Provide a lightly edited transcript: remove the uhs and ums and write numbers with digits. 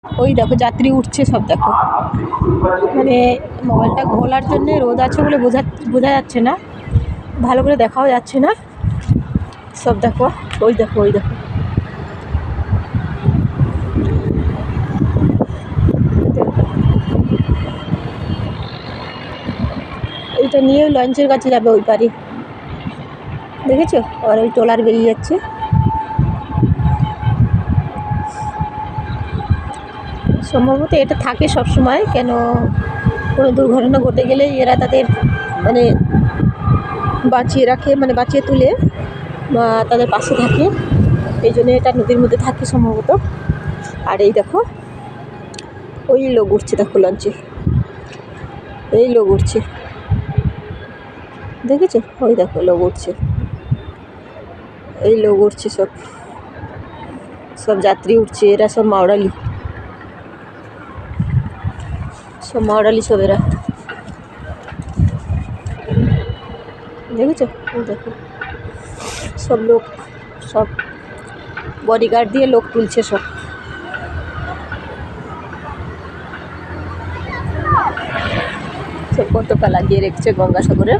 ওই দেখো যাত্রী উঠছে সব, দেখো মানে মোবাইলটা ঘোলার জন্যে রোদ আছে বলে বোঝা যাচ্ছে না, ভালো করে দেখাও যাচ্ছে না। সব দেখো, ওই দেখো ওই দেখো, এইটা নিয়ে লঞ্চের কাছে যাবে ওই পারে, দেখেছো? আর ওই ট্রলার বেরিয়ে যাচ্ছে। সম্ভবত এটা থাকে সব সময়, কেন কোনো দুর্ঘটনা ঘটে গেলে এরা তাদের মানে বাঁচিয়ে রাখে, মানে বাঁচিয়ে তুলে তাদের পাশে থাকে, এই জন্য এটা নদীর মধ্যে থাকে সম্ভবত। আর এই দেখো ওই লোক উঠছে, দেখো লঞ্চে এই লোক উঠছে, দেখেছো? ওই দেখো লোক উঠছে, এই লোক উঠছে, সব সব যাত্রী উঠছে, এরা সব মাওরালি, সব মাওরালি সব এরা, দেখেছো? ওই দেখো সব লোক, সব বডিগার্ড দিয়ে লোক তুলছে সব। সব পতাকা লাগিয়ে রেখেছে গঙ্গাসাগরে।